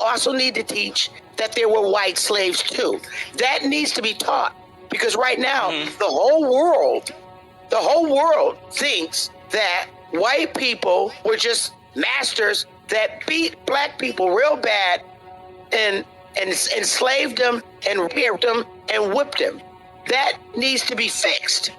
also need to teach that there were white slaves too. That needs to be taught, because right now the whole world thinks that white people were just masters that beat black people real bad and enslaved them and raped them and whipped them. That needs to be fixed.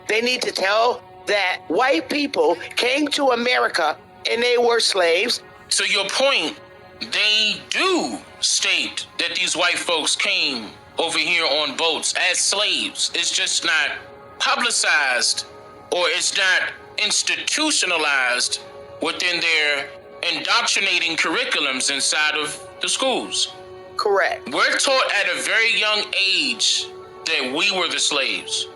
They need to tell that white people came to America and they were slaves. To your point, they do state that these white folks came over here on boats as slaves. It's just not publicized, or it's not institutionalized within their indoctrinating curriculums inside of the schools. Correct. We're taught at a very young age that we were the slaves.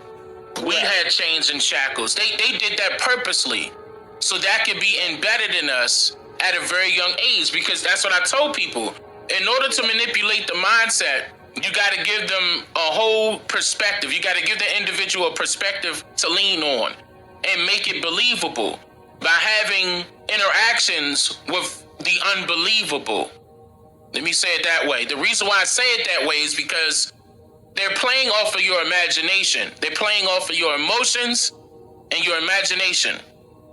Correct. We had chains and shackles. They did that purposely, so that could be embedded in us at a very young age, because that's what I told people. In order to manipulate the mindset, you got to give them a whole perspective. You got to give the individual a perspective to lean on and make it believable by having interactions with the unbelievable. Let me say it that way. The reason why I say it that way is because they're playing off of your imagination. They're playing off of your emotions and your imagination.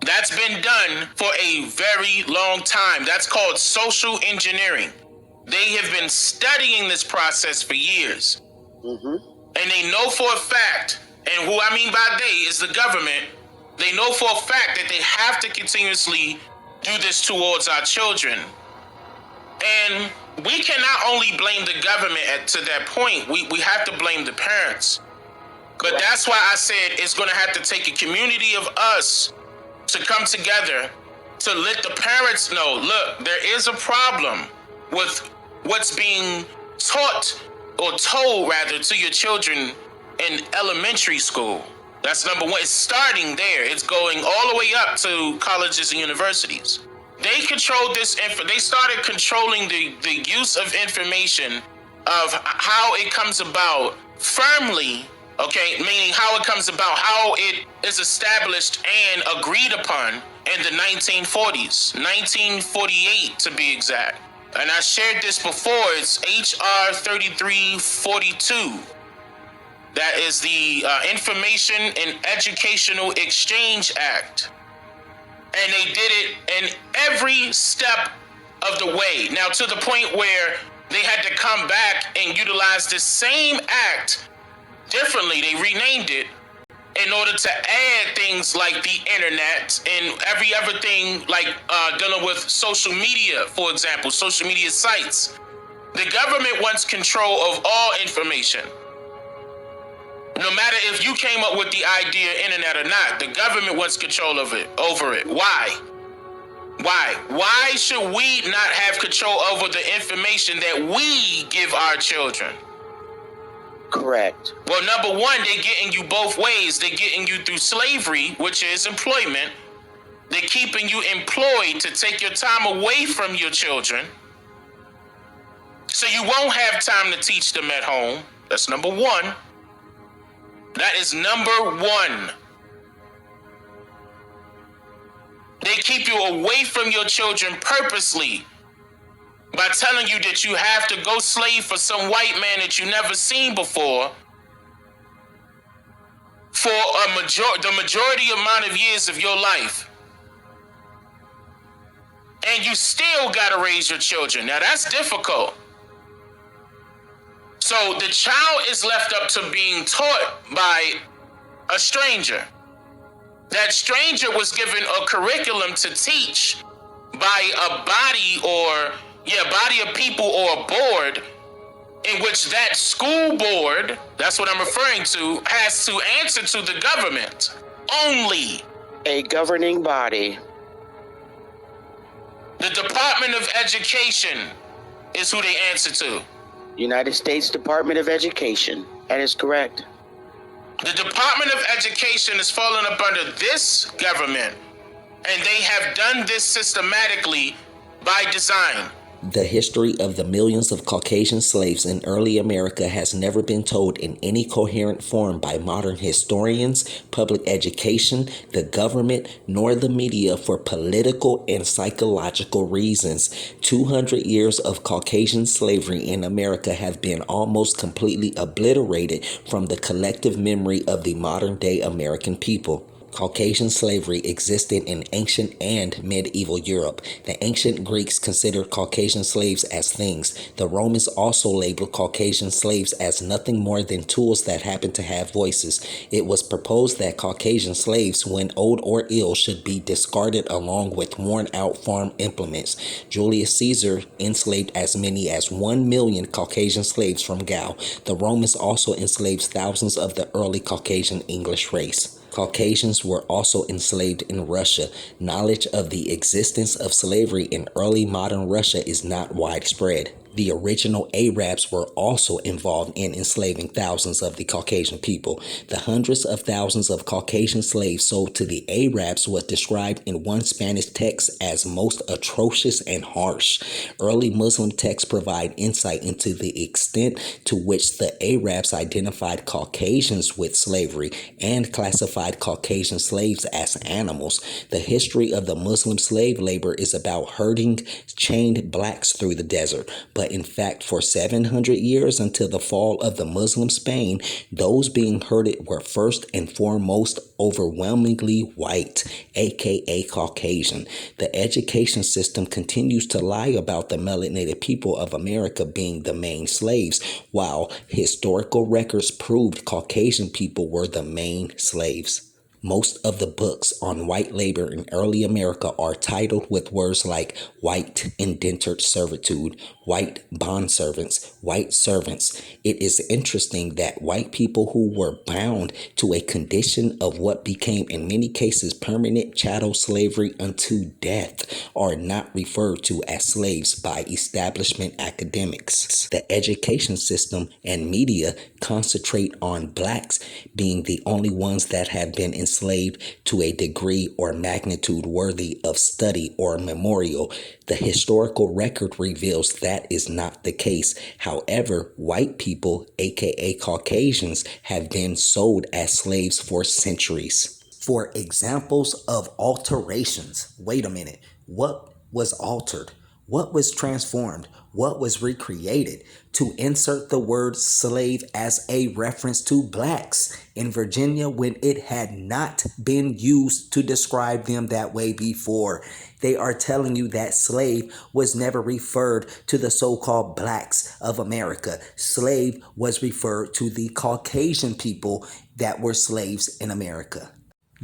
That's been done for a very long time. That's called social engineering. They have been studying this process for years. And they know for a fact, and who I mean by they is the government, they know for a fact that they have to continuously do this towards our children. And we cannot only blame the government to that point. We have to blame the parents. But that's why I said it's going to have to take a community of us to come together to let the parents know, look, there is a problem with what's being taught or told rather to your children in elementary school. That's number one. It's starting there. It's going all the way up to colleges and universities. They controlled this. They started controlling the use of information of how it comes about firmly. Okay, meaning how it comes about, how it is established and agreed upon in the 1940s, 1948 to be exact. And I shared this before. It's HR 3342. That is the Information and Educational Exchange Act. And they did it in every step of the way. Now, to the point where they had to come back and utilize the same act differently. They renamed it in order to add things like the internet and every other thing, like dealing with social media, for example, social media sites. The government wants control of all information. No matter if you came up with the idea internet or not, the government wants control of it, over it. Why? Why should we not have control over the information that we give our children? Correct. Well, number one, they're getting you both ways. They're getting you through slavery, which is employment. They're keeping you employed to take your time away from your children. So you won't have time to teach them at home. That's number one. That is number one. They keep you away from your children purposely by telling you that you have to go slave for some white man that you never seen before for the majority amount of years of your life. And you still gotta raise your children. Now that's difficult. So the child is left up to being taught by a stranger. That stranger was given a curriculum to teach by a body of people or a board in which that school board, that's what I'm referring to, has to answer to the government only. A governing body. The Department of Education is who they answer to. United States Department of Education. That is correct. The Department of Education is falling up under this government, and they have done this systematically by design. The history of the millions of Caucasian slaves in early America has never been told in any coherent form by modern historians, public education, the government, nor the media for political and psychological reasons. 200 years of Caucasian slavery in America have been almost completely obliterated from the collective memory of the modern-day American people. Caucasian slavery existed in ancient and medieval Europe. The ancient Greeks considered Caucasian slaves as things. The Romans also labeled Caucasian slaves as nothing more than tools that happened to have voices. It was proposed that Caucasian slaves, when old or ill, should be discarded along with worn-out farm implements. Julius Caesar enslaved as many as 1 million Caucasian slaves from Gaul. The Romans also enslaved thousands of the early Caucasian English race. Caucasians were also enslaved in Russia. Knowledge of the existence of slavery in early modern Russia is not widespread. The original Arabs were also involved in enslaving thousands of the Caucasian people. The hundreds of thousands of Caucasian slaves sold to the Arabs was described in one Spanish text as most atrocious and harsh. Early Muslim texts provide insight into the extent to which the Arabs identified Caucasians with slavery and classified Caucasian slaves as animals. The history of the Muslim slave labor is about herding chained blacks through the desert. But in fact, for 700 years until the fall of the Muslim Spain, those being herded were first and foremost overwhelmingly white, aka Caucasian. The education system continues to lie about the melanated people of America being the main slaves, while historical records proved Caucasian people were the main slaves. Most of the books on white labor in early America are titled with words like white indentured servitude, white bondservants, white servants. It is interesting that white people who were bound to a condition of what became in many cases permanent chattel slavery unto death are not referred to as slaves by establishment academics. The education system and media concentrate on blacks being the only ones that have been enslaved to a degree or magnitude worthy of study or memorial. The historical record reveals that is not the case. However, white people, aka Caucasians, have been sold as slaves for centuries. For examples of alterations, wait a minute, what was altered? What was transformed? What was recreated? To insert the word slave as a reference to blacks in Virginia when it had not been used to describe them that way before. They are telling you that slave was never referred to the so-called blacks of America. Slave was referred to the Caucasian people that were slaves in America.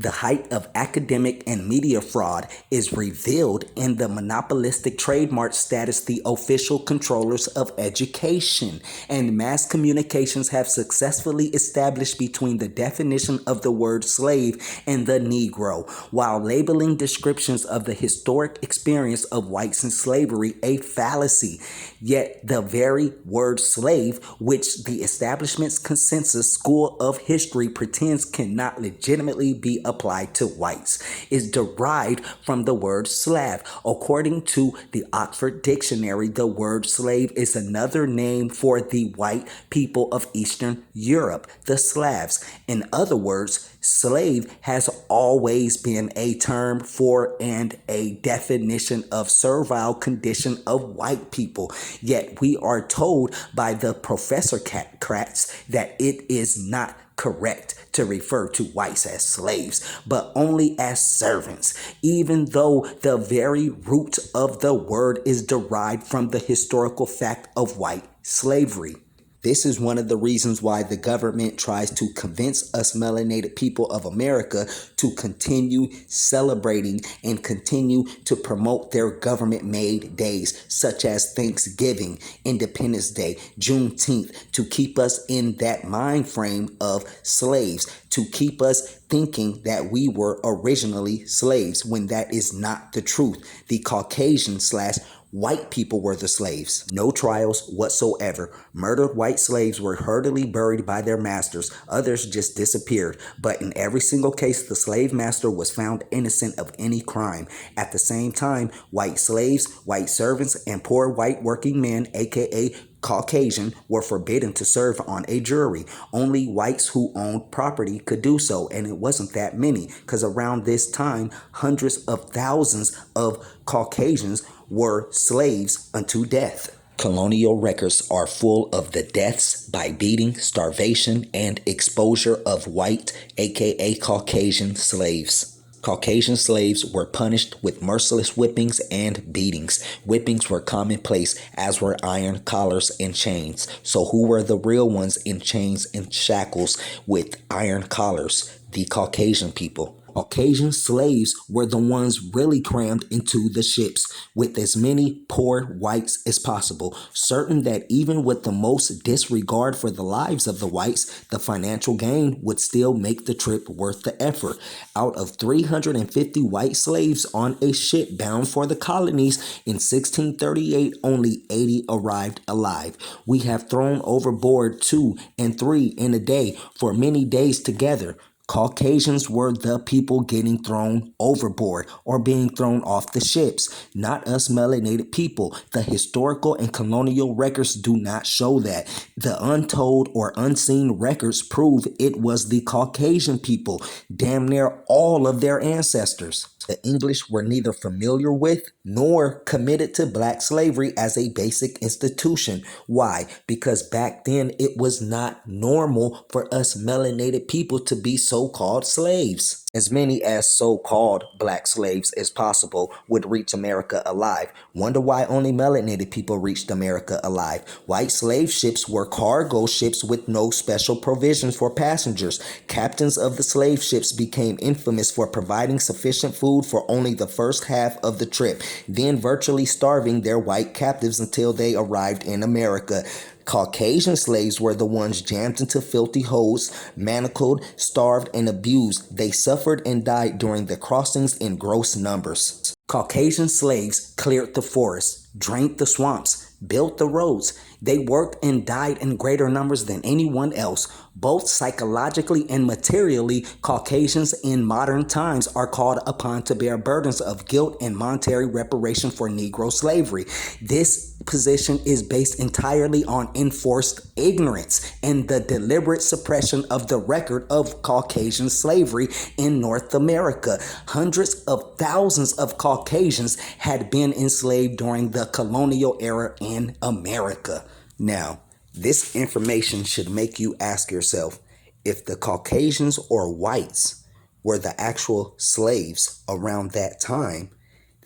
The height of academic and media fraud is revealed in the monopolistic trademark status the official controllers of education and mass communications have successfully established between the definition of the word slave and the Negro, while labeling descriptions of the historic experience of whites in slavery a fallacy. Yet the very word slave, which the establishment's consensus school of history pretends cannot legitimately be applied to whites, is derived from the word Slav. According to the Oxford Dictionary, the word slave is another name for the white people of Eastern Europe, the Slavs. In other words, slave has always been a term for and a definition of servile condition of white people. Yet we are told by the professorcrats that it is not correct to refer to whites as slaves, but only as servants, even though the very root of the word is derived from the historical fact of white slavery. This is one of the reasons why the government tries to convince us melanated people of America to continue celebrating and continue to promote their government-made days, such as Thanksgiving, Independence Day, Juneteenth, to keep us in that mind frame of slaves, to keep us thinking that we were originally slaves when that is not the truth. The Caucasian / white people were the slaves. No trials whatsoever. Murdered white slaves were hurriedly buried by their masters. Others just disappeared. But in every single case, the slave master was found innocent of any crime. At the same time, white slaves, white servants, and poor white working men, aka Caucasian, were forbidden to serve on a jury. Only whites who owned property could do so, and it wasn't that many, because around this time, hundreds of thousands of Caucasians were slaves unto death. Colonial records are full of the deaths by beating, starvation, and exposure of white, aka Caucasian slaves. Caucasian slaves were punished with merciless whippings and beatings. Whippings were commonplace, as were iron collars and chains. So who were the real ones in chains and shackles with iron collars? The Caucasian people. Caucasian slaves were the ones really crammed into the ships with as many poor whites as possible, certain that even with the most disregard for the lives of the whites, the financial gain would still make the trip worth the effort. Out of 350 white slaves on a ship bound for the colonies in 1638, only 80 arrived alive. We have thrown overboard 2 and 3 in a day for many days together. Caucasians were the people getting thrown overboard or being thrown off the ships, not us melanated people. The historical and colonial records do not show that. The untold or unseen records prove it was the Caucasian people, damn near all of their ancestors. The English were neither familiar with nor committed to black slavery as a basic institution. Why? Because back then it was not normal for us melanated people to be so-called slaves. As many as so-called black slaves as possible would reach America alive. Wonder why only melanated people reached America alive. White slave ships were cargo ships with no special provisions for passengers. Captains of the slave ships became infamous for providing sufficient food for only the first half of the trip, then virtually starving their white captives until they arrived in America. Caucasian slaves were the ones jammed into filthy holes, manacled, starved, and abused. They suffered and died during the crossings in gross numbers. Caucasian slaves cleared the forests, drained the swamps, built the roads. They worked and died in greater numbers than anyone else. Both psychologically and materially, Caucasians in modern times are called upon to bear burdens of guilt and monetary reparation for Negro slavery. This position is based entirely on enforced ignorance and the deliberate suppression of the record of Caucasian slavery in North America. Hundreds of thousands of Caucasians had been enslaved during the colonial era in America. Now, this information should make you ask yourself, if the Caucasians or whites were the actual slaves around that time,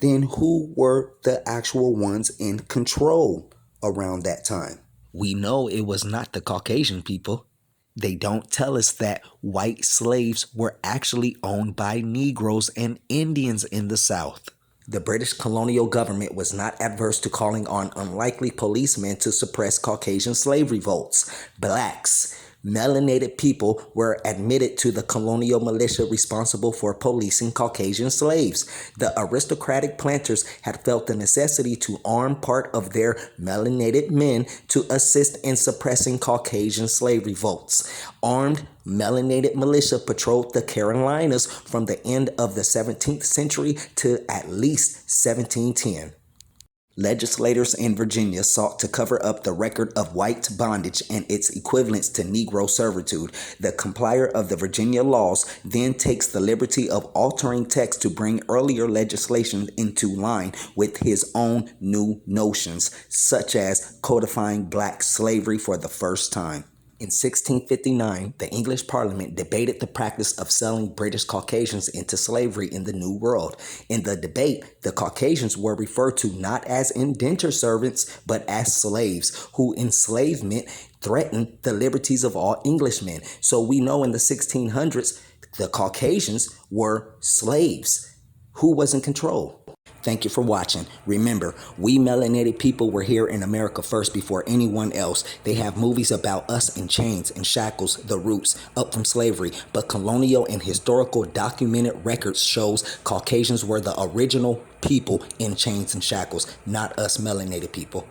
then who were the actual ones in control around that time? We know it was not the Caucasian people. They don't tell us that white slaves were actually owned by Negroes and Indians in the South. The British colonial government was not adverse to calling on unlikely policemen to suppress Caucasian slave revolts. Blacks, melanated people, were admitted to the colonial militia responsible for policing Caucasian slaves. The aristocratic planters had felt the necessity to arm part of their melanated men to assist in suppressing Caucasian slave revolts. Armed melanated militia patrolled the Carolinas from the end of the 17th century to at least 1710. Legislators in Virginia sought to cover up the record of white bondage and its equivalents to Negro servitude. The compiler of the Virginia laws then takes the liberty of altering text to bring earlier legislation into line with his own new notions, such as codifying black slavery for the first time. In 1659, the English Parliament debated the practice of selling British Caucasians into slavery in the New World. In the debate, the Caucasians were referred to not as indentured servants, but as slaves, whose enslavement threatened the liberties of all Englishmen. So we know in the 1600s, the Caucasians were slaves. Who was in control? Thank you for watching. Remember, we melanated people were here in America first before anyone else. They have movies about us in chains and shackles, the roots, up from slavery. But colonial and historical documented records shows Caucasians were the original people in chains and shackles, not us melanated people.